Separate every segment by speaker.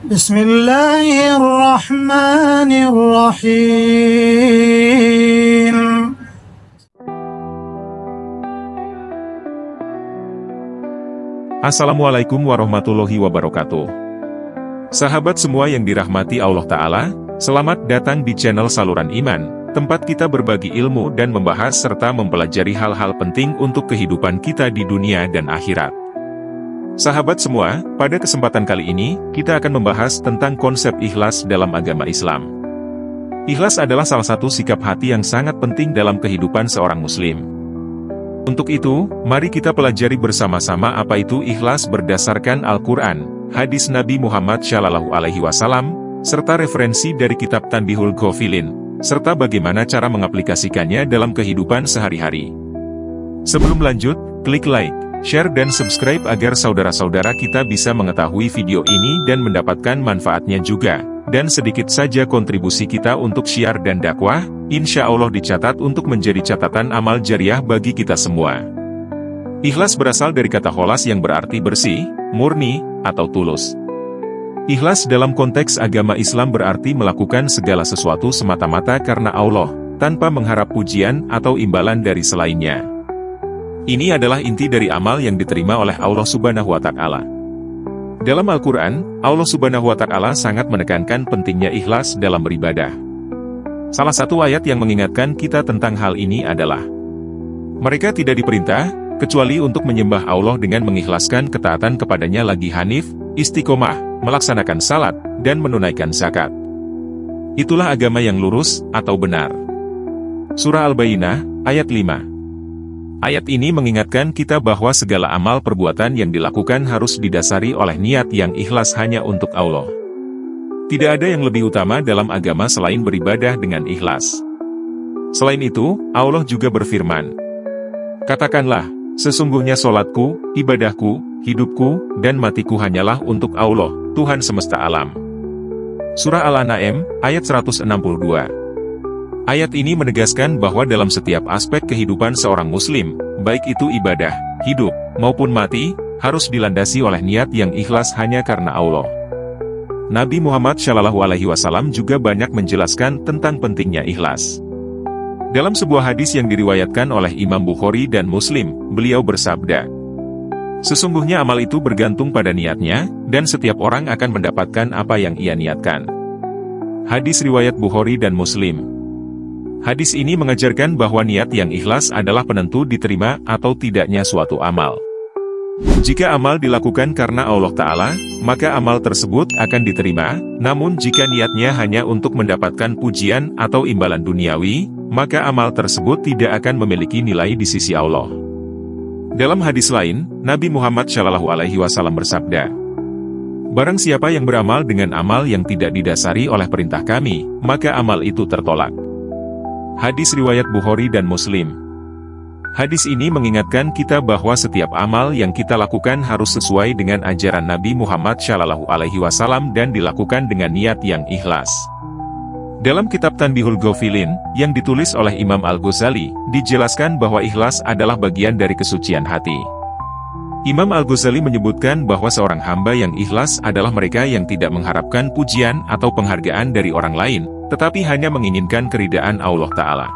Speaker 1: Bismillahirrahmanirrahim.
Speaker 2: Assalamualaikum warahmatullahi wabarakatuh. Sahabat semua yang dirahmati Allah Ta'ala, selamat datang di channel Saluran Iman, tempat kita berbagi ilmu dan membahas serta mempelajari hal-hal penting untuk kehidupan kita di dunia dan akhirat. Sahabat semua, pada kesempatan kali ini, kita akan membahas tentang konsep ikhlas dalam agama Islam. Ikhlas adalah salah satu sikap hati yang sangat penting dalam kehidupan seorang muslim. Untuk itu, mari kita pelajari bersama-sama apa itu ikhlas berdasarkan Al-Quran, hadis Nabi Muhammad SAW, serta referensi dari kitab Tanbihul Ghafilin, serta bagaimana cara mengaplikasikannya dalam kehidupan sehari-hari. Sebelum lanjut, klik like, share dan subscribe agar saudara-saudara kita bisa mengetahui video ini dan mendapatkan manfaatnya juga. Dan sedikit saja kontribusi kita untuk syiar dan dakwah, insya Allah dicatat untuk menjadi catatan amal jariah bagi kita semua. Ikhlas berasal dari kata kholas yang berarti bersih, murni, atau tulus. Ikhlas dalam konteks agama Islam berarti melakukan segala sesuatu semata-mata karena Allah, tanpa mengharap pujian atau imbalan dari selainnya. Ini adalah inti dari amal yang diterima oleh Allah Subhanahu wa Ta'ala. Dalam Al-Quran, Allah Subhanahu wa Ta'ala sangat menekankan pentingnya ikhlas dalam beribadah. Salah satu ayat yang mengingatkan kita tentang hal ini adalah, mereka tidak diperintah, kecuali untuk menyembah Allah dengan mengikhlaskan ketaatan kepadanya lagi hanif, istiqomah, melaksanakan salat, dan menunaikan zakat. Itulah agama yang lurus, atau benar. Surah Al-Bayyinah, ayat 5. Ayat ini mengingatkan kita bahwa segala amal perbuatan yang dilakukan harus didasari oleh niat yang ikhlas hanya untuk Allah. Tidak ada yang lebih utama dalam agama selain beribadah dengan ikhlas. Selain itu, Allah juga berfirman, katakanlah, sesungguhnya solatku, ibadahku, hidupku, dan matiku hanyalah untuk Allah, Tuhan semesta alam. Surah Al-An'am, ayat 162. Ayat ini menegaskan bahwa dalam setiap aspek kehidupan seorang muslim, baik itu ibadah, hidup, maupun mati, harus dilandasi oleh niat yang ikhlas hanya karena Allah. Nabi Muhammad SAW juga banyak menjelaskan tentang pentingnya ikhlas. Dalam sebuah hadis yang diriwayatkan oleh Imam Bukhari dan Muslim, beliau bersabda, sesungguhnya amal itu bergantung pada niatnya, dan setiap orang akan mendapatkan apa yang ia niatkan. Hadis riwayat Bukhari dan Muslim. Hadis ini mengajarkan bahwa niat yang ikhlas adalah penentu diterima atau tidaknya suatu amal. Jika amal dilakukan karena Allah Ta'ala, maka amal tersebut akan diterima, namun jika niatnya hanya untuk mendapatkan pujian atau imbalan duniawi, maka amal tersebut tidak akan memiliki nilai di sisi Allah. Dalam hadis lain, Nabi Muhammad SAW bersabda, barang siapa yang beramal dengan amal yang tidak didasari oleh perintah kami, maka amal itu tertolak. Hadis riwayat Bukhari dan Muslim. Hadis ini mengingatkan kita bahwa setiap amal yang kita lakukan harus sesuai dengan ajaran Nabi Muhammad SAW dan dilakukan dengan niat yang ikhlas. Dalam kitab Tanbihul Ghafilin, yang ditulis oleh Imam Al-Ghazali, dijelaskan bahwa ikhlas adalah bagian dari kesucian hati. Imam Al-Ghazali menyebutkan bahwa seorang hamba yang ikhlas adalah mereka yang tidak mengharapkan pujian atau penghargaan dari orang lain, tetapi hanya menginginkan keridaan Allah Ta'ala.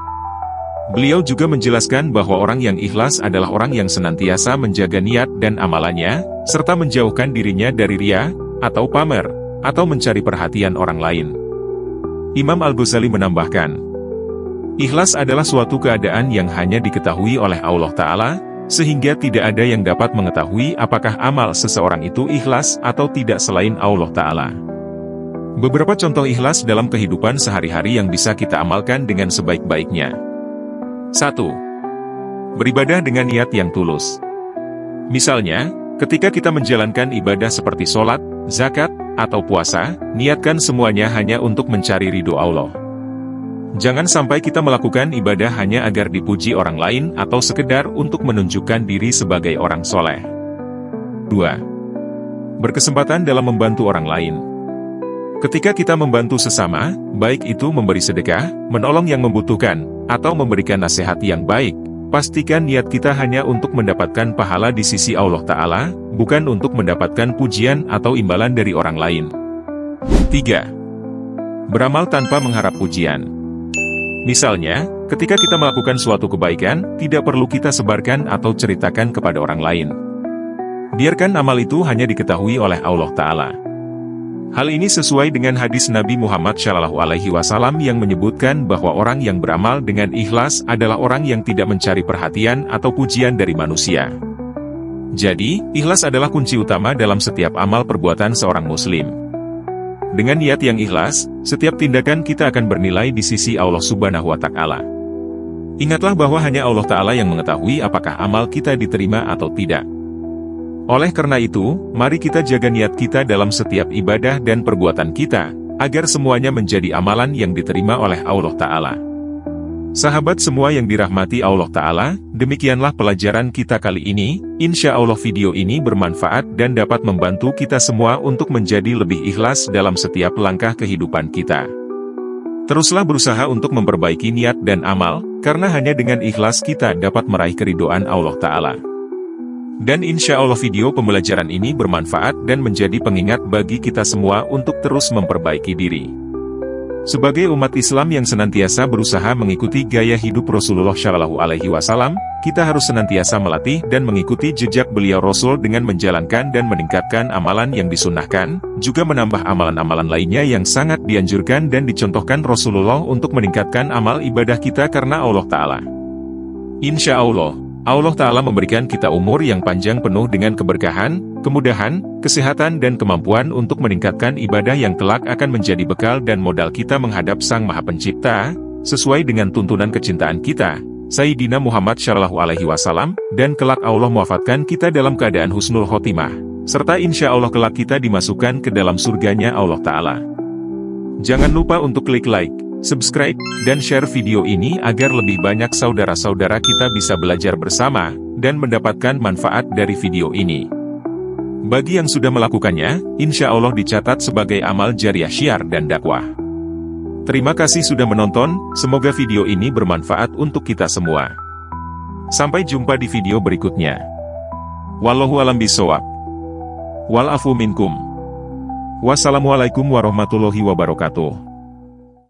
Speaker 2: Beliau juga menjelaskan bahwa orang yang ikhlas adalah orang yang senantiasa menjaga niat dan amalannya, serta menjauhkan dirinya dari riya, atau pamer, atau mencari perhatian orang lain. Imam Al-Ghazali menambahkan, ikhlas adalah suatu keadaan yang hanya diketahui oleh Allah Ta'ala, sehingga tidak ada yang dapat mengetahui apakah amal seseorang itu ikhlas atau tidak selain Allah Ta'ala. Beberapa contoh ikhlas dalam kehidupan sehari-hari yang bisa kita amalkan dengan sebaik-baiknya. 1. Beribadah dengan niat yang tulus. Misalnya, ketika kita menjalankan ibadah seperti sholat, zakat, atau puasa, niatkan semuanya hanya untuk mencari ridho Allah. Jangan sampai kita melakukan ibadah hanya agar dipuji orang lain atau sekedar untuk menunjukkan diri sebagai orang soleh. 2. Berkesempatan dalam membantu orang lain. Ketika kita membantu sesama, baik itu memberi sedekah, menolong yang membutuhkan, atau memberikan nasihat yang baik, pastikan niat kita hanya untuk mendapatkan pahala di sisi Allah Ta'ala, bukan untuk mendapatkan pujian atau imbalan dari orang lain. 3. Beramal tanpa mengharap pujian. Misalnya, ketika kita melakukan suatu kebaikan, tidak perlu kita sebarkan atau ceritakan kepada orang lain. Biarkan amal itu hanya diketahui oleh Allah Ta'ala. Hal ini sesuai dengan hadis Nabi Muhammad SAW yang menyebutkan bahwa orang yang beramal dengan ikhlas adalah orang yang tidak mencari perhatian atau pujian dari manusia. Jadi, ikhlas adalah kunci utama dalam setiap amal perbuatan seorang muslim. Dengan niat yang ikhlas, setiap tindakan kita akan bernilai di sisi Allah Subhanahu wa Ta'ala. Ingatlah bahwa hanya Allah Ta'ala yang mengetahui apakah amal kita diterima atau tidak. Oleh karena itu, mari kita jaga niat kita dalam setiap ibadah dan perbuatan kita, agar semuanya menjadi amalan yang diterima oleh Allah Ta'ala. Sahabat semua yang dirahmati Allah Ta'ala, demikianlah pelajaran kita kali ini. Insya Allah video ini bermanfaat dan dapat membantu kita semua untuk menjadi lebih ikhlas dalam setiap langkah kehidupan kita. Teruslah berusaha untuk memperbaiki niat dan amal, karena hanya dengan ikhlas kita dapat meraih keridhaan Allah Ta'ala. Dan insya Allah video pembelajaran ini bermanfaat dan menjadi pengingat bagi kita semua untuk terus memperbaiki diri. Sebagai umat Islam yang senantiasa berusaha mengikuti gaya hidup Rasulullah SAW, kita harus senantiasa melatih dan mengikuti jejak beliau Rasul dengan menjalankan dan meningkatkan amalan yang disunnahkan, juga menambah amalan-amalan lainnya yang sangat dianjurkan dan dicontohkan Rasulullah untuk meningkatkan amal ibadah kita karena Allah Ta'ala. Insya Allah, Allah Ta'ala memberikan kita umur yang panjang penuh dengan keberkahan, kemudahan, kesehatan dan kemampuan untuk meningkatkan ibadah yang kelak akan menjadi bekal dan modal kita menghadap Sang Maha Pencipta, sesuai dengan tuntunan kecintaan kita, Sayyidina Muhammad SAW, dan kelak Allah mewafatkan kita dalam keadaan husnul khotimah, serta insya Allah kelak kita dimasukkan ke dalam surganya Allah Ta'ala. Jangan lupa untuk klik like, subscribe, dan share video ini agar lebih banyak saudara-saudara kita bisa belajar bersama, dan mendapatkan manfaat dari video ini. Bagi yang sudah melakukannya, insya Allah dicatat sebagai amal jariah syiar dan dakwah. Terima kasih sudah menonton, semoga video ini bermanfaat untuk kita semua. Sampai jumpa di video berikutnya. Wallahu a'lam bishawab. Wal afu minkum. Wassalamualaikum warahmatullahi wabarakatuh.